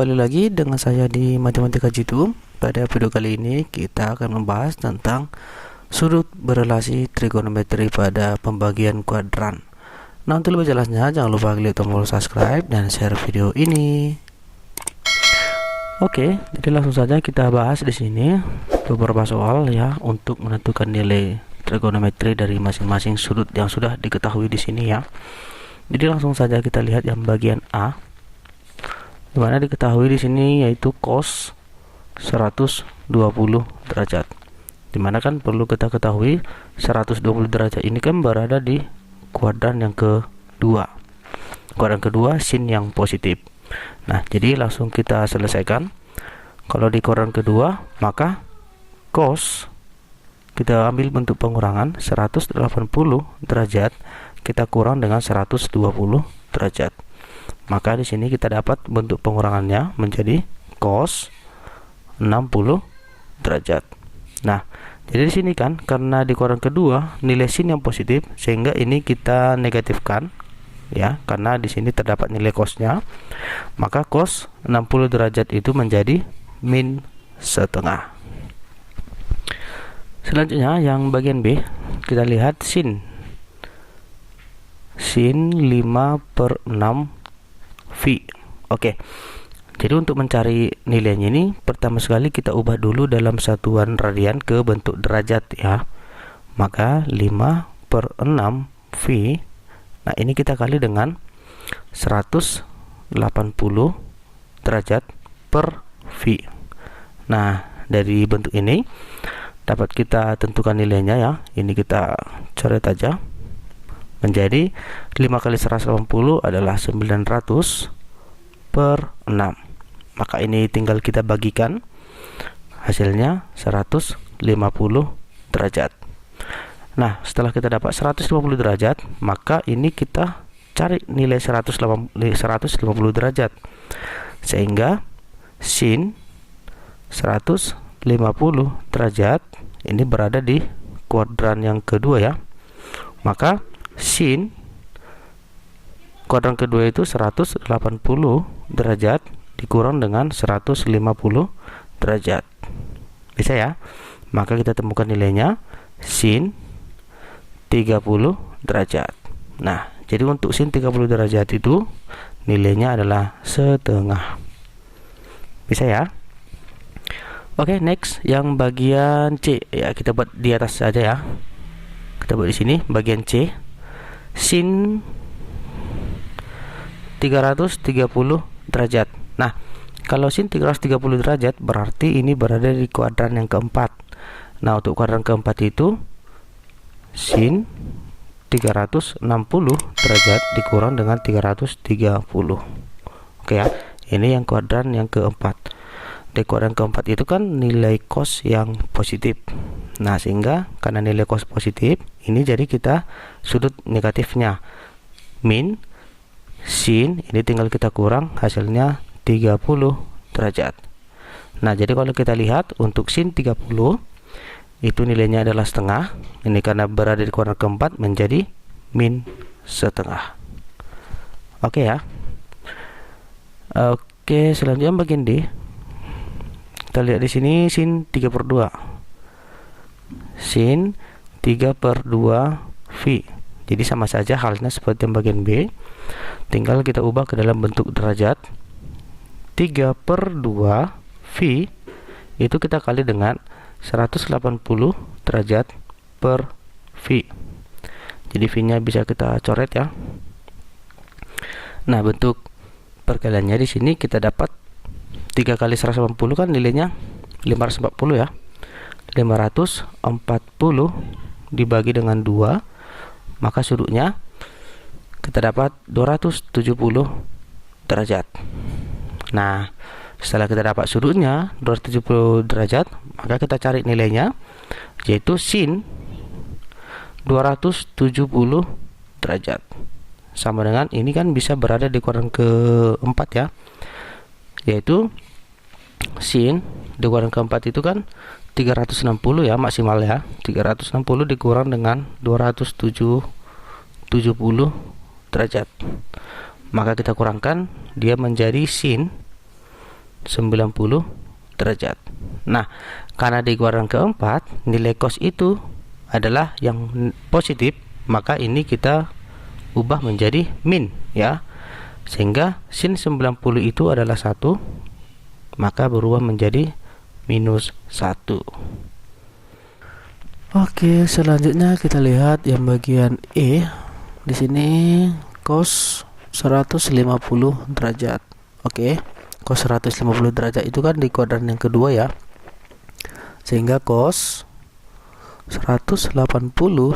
kembali lagi dengan saya di Matematika Jitu. Pada video kali ini kita akan membahas tentang sudut berelasi trigonometri pada pembagian kuadran. Nah, untuk lebih jelasnya jangan lupa klik tombol subscribe dan share video ini. Oke, jadi langsung saja kita bahas di sini beberapa soal ya untuk menentukan nilai trigonometri dari masing-masing sudut yang sudah diketahui di sini ya. Jadi langsung saja kita lihat yang bagian A, dimana diketahui di sini yaitu cos 120 derajat. Dimana kan perlu kita ketahui 120 derajat ini kan berada di kuadran yang kedua. Kuadran kedua sin yang positif. Nah, jadi langsung kita selesaikan. Kalau di kuadran kedua, maka cos kita ambil bentuk pengurangan 180 derajat kita kurang dengan 120 derajat. Maka di sini kita dapat bentuk pengurangannya menjadi cos 60 derajat. Nah, jadi di sini kan karena di kuadran kedua nilai sin yang positif sehingga ini kita negatifkan ya, karena di sini terdapat nilai cosnya. Maka cos 60 derajat itu menjadi min setengah. Selanjutnya yang bagian B, kita lihat sin 5/6 V. Oke. Jadi untuk mencari nilainya ini pertama sekali kita ubah dulu dalam satuan radian ke bentuk derajat ya. Maka 5/6 V. Nah, ini kita kali dengan 180 derajat per V. Nah, dari bentuk ini dapat kita tentukan nilainya ya. Ini kita coret aja. Menjadi 5 kali 180 adalah 900 per 6. Maka ini tinggal kita bagikan, hasilnya 150 derajat. Nah, setelah kita dapat 150 derajat, maka ini kita cari nilai 150 derajat. Sehingga sin 150 derajat ini berada di kuadran yang kedua ya. Maka sin kuadran kedua itu 180 derajat dikurang dengan 150 derajat. Bisa ya? Maka kita temukan nilainya sin 30 derajat. Nah, jadi untuk sin 30 derajat itu nilainya adalah setengah. Bisa ya? Oke, next yang bagian C ya, kita buat di atas saja ya. Kita buat di sini bagian C. Sin 330 derajat. Nah, kalau sin 330 derajat berarti ini berada di kuadran yang keempat. Nah, untuk kuadran keempat itu sin 360 derajat dikurang dengan 330. Oke ya, ini yang kuadran yang keempat. Di kuadran keempat itu kan nilai cos yang positif. Nah, sehingga karena nilai cos positif ini jadi kita sudut negatifnya min sin ini tinggal kita kurang, hasilnya 30 derajat. Nah, jadi kalau kita lihat untuk sin 30 itu nilainya adalah setengah. Ini karena berada di kuadran keempat menjadi min setengah. Oke ya. Oke, selanjutnya bagian D. Kita lihat di sini sin 3/2. Sin 3/2 V. Jadi sama saja halnya seperti yang bagian B. Tinggal kita ubah ke dalam bentuk derajat. 3/2 V itu kita kali dengan 180 derajat per V. Jadi V-nya bisa kita coret ya. Nah, bentuk perkaliannya di sini kita dapat 3 kali 180 kan nilainya 540 ya. 540 dibagi dengan 2, maka sudutnya kita dapat 270 derajat. Nah, setelah kita dapat sudutnya 270 derajat, maka kita cari nilainya, yaitu sin 270 derajat. Sama dengan ini kan bisa berada di kuadran keempat ya, yaitu sin di kuadran keempat itu kan 360 ya maksimal ya. 360 dikurang dengan 270 derajat. Maka kita kurangkan, dia menjadi sin 90 derajat. Nah, karena di kuadran keempat nilai cos itu adalah yang positif, maka ini kita ubah menjadi min ya. Sehingga sin 90 itu adalah 1, maka berubah menjadi minus 1. Oke, selanjutnya kita lihat yang bagian E. Di sini cos 150 derajat. Oke. Cos 150 derajat itu kan di kuadran yang kedua ya. Sehingga cos 180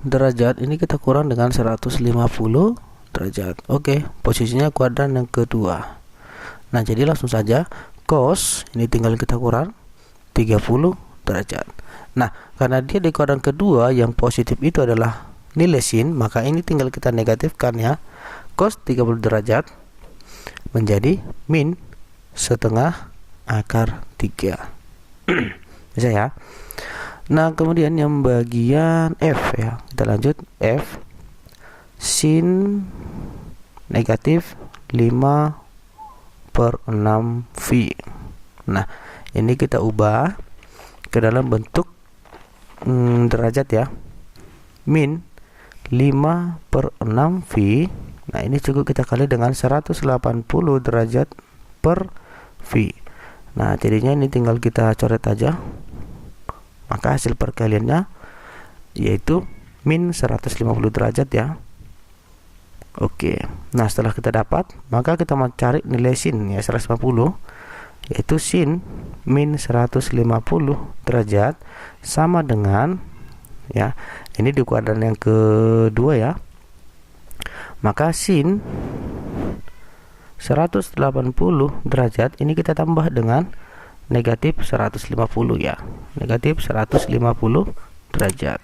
derajat ini kita kurang dengan 150 derajat. Oke, posisinya kuadran yang kedua. Nah, jadi langsung saja cos ini tinggal kita kurang 30 derajat. Nah, karena dia di kuadran kedua yang positif itu adalah nilai sin, maka ini tinggal kita negatifkan ya. Cos 30 derajat menjadi min setengah akar 3. Bisa ya. Nah, kemudian yang bagian F ya. Kita lanjut F. Sin negatif 5/6V. Nah, ini kita ubah ke dalam bentuk derajat ya. Min 5/6V. Nah, ini cukup kita kali dengan 180 derajat per V. Nah, jadinya ini tinggal kita coret aja. Maka hasil perkaliannya yaitu min 150 derajat ya. Oke. Nah, setelah kita dapat, maka kita mau cari nilai sin ya 150, yaitu sin min 150 derajat sama dengan ya. Ini di kuadran yang kedua ya. Maka sin 180 derajat ini kita tambah dengan negatif 150 ya. Negatif 150 derajat.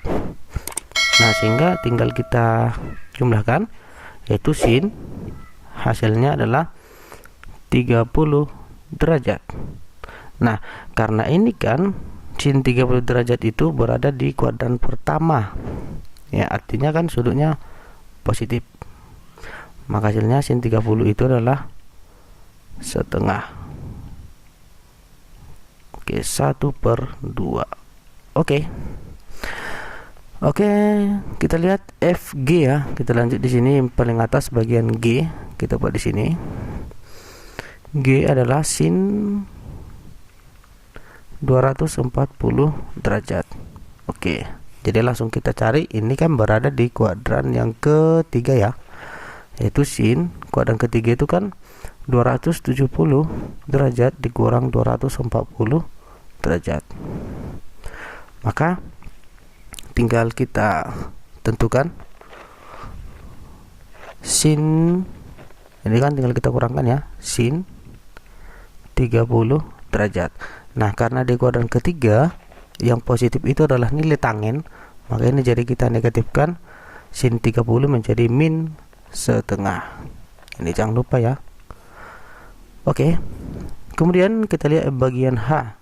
Nah, sehingga tinggal kita jumlahkan, yaitu sin hasilnya adalah 30 derajat. Nah, karena ini kan sin 30 derajat itu berada di kuadran pertama ya, artinya kan sudutnya positif, maka hasilnya sin 30 itu adalah setengah. Oke, 1/2. Oke, kita lihat FG ya. Kita lanjut di sini paling atas bagian G. Kita buat di sini. G adalah sin 240 derajat. Oke. Jadi langsung kita cari, ini kan berada di kuadran yang ketiga ya. Yaitu sin kuadran ketiga itu kan 270 derajat dikurang 240 derajat. Maka tinggal kita tentukan sin, ini kan tinggal kita kurangkan ya, sin 30 derajat. Nah, karena di kuadran ketiga yang positif itu adalah nilai tanggen, maka ini jadi kita negatifkan sin 30 menjadi min setengah. Ini jangan lupa ya. Oke. Kemudian kita lihat bagian H.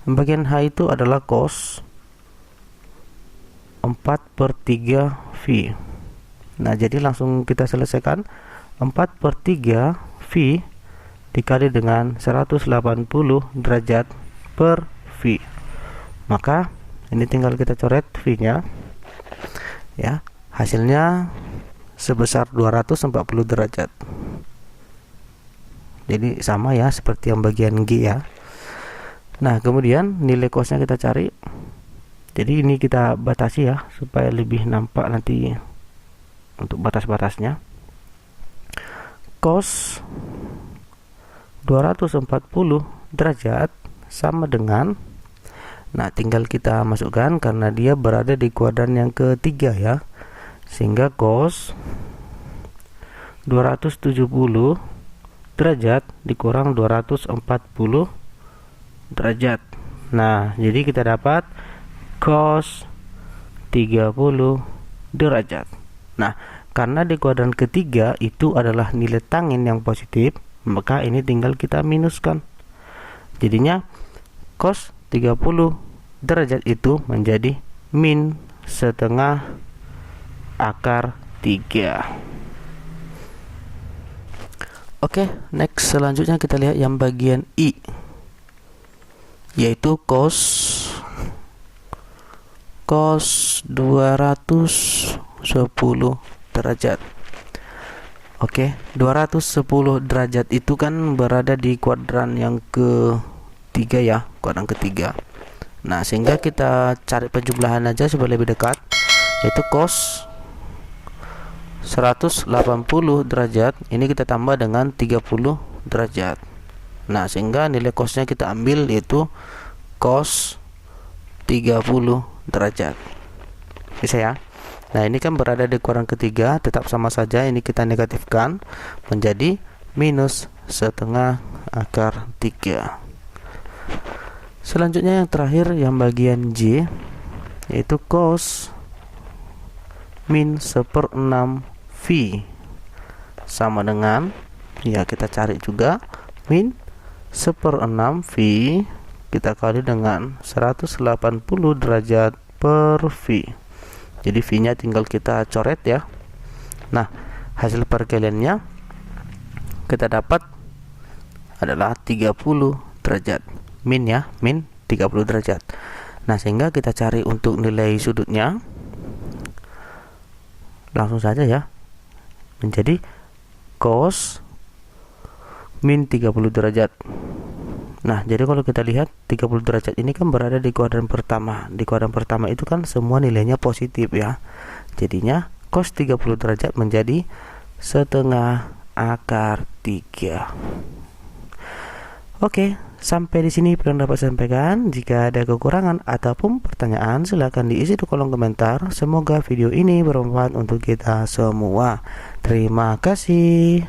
Bagian H itu adalah cos 4/3 V. Nah, jadi langsung kita selesaikan. 4/3 V dikali dengan 180 derajat per V. Maka ini tinggal kita coret V nya ya. Hasilnya sebesar 240 derajat. Jadi sama ya seperti yang bagian G ya. Nah, kemudian nilai cosnya kita cari. Jadi ini kita batasi ya supaya lebih nampak nanti untuk batas-batasnya. Cos 240 derajat sama dengan, nah tinggal kita masukkan karena dia berada di kuadran yang ketiga ya. Sehingga cos 270 derajat dikurang 240 derajat. Nah, jadi kita dapat cos 30 derajat. Nah, karena di kuadran ketiga itu adalah nilai tanggen yang positif, maka ini tinggal kita minuskan. Jadinya cos 30 derajat itu menjadi min setengah akar 3. Oke, next selanjutnya kita lihat yang bagian I, yaitu cos 210 derajat. Oke, 210 derajat itu kan berada di kuadran yang ketiga ya, kuadran ketiga. Nah, sehingga kita cari penjumlahan aja supaya lebih dekat, yaitu cos 180 derajat ini kita tambah dengan 30 derajat. Nah, sehingga nilai cosnya kita ambil yaitu cos 30 derajat. Bisa ya? Nah, ini kan berada di kuadran ketiga, tetap sama saja, ini kita negatifkan menjadi minus setengah akar 3. Selanjutnya yang terakhir yang bagian J, yaitu cos min 1/6 V sama dengan, ya kita cari juga min 1/6 V kita kali dengan 180 derajat per V. Jadi V nya tinggal kita coret ya. Nah, hasil perkaliannya kita dapat adalah 30 derajat, min ya, min 30 derajat. Nah, sehingga kita cari untuk nilai sudutnya, langsung saja ya, menjadi cos min 30 derajat. Nah, jadi kalau kita lihat 30 derajat ini kan berada di kuadran pertama. Di kuadran pertama itu kan semua nilainya positif ya. Jadinya cos 30 derajat menjadi setengah akar 3. Oke, sampai di sini yang dapat saya sampaikan. Jika ada kekurangan ataupun pertanyaan, silahkan diisi di kolom komentar. Semoga video ini bermanfaat untuk kita semua. Terima kasih.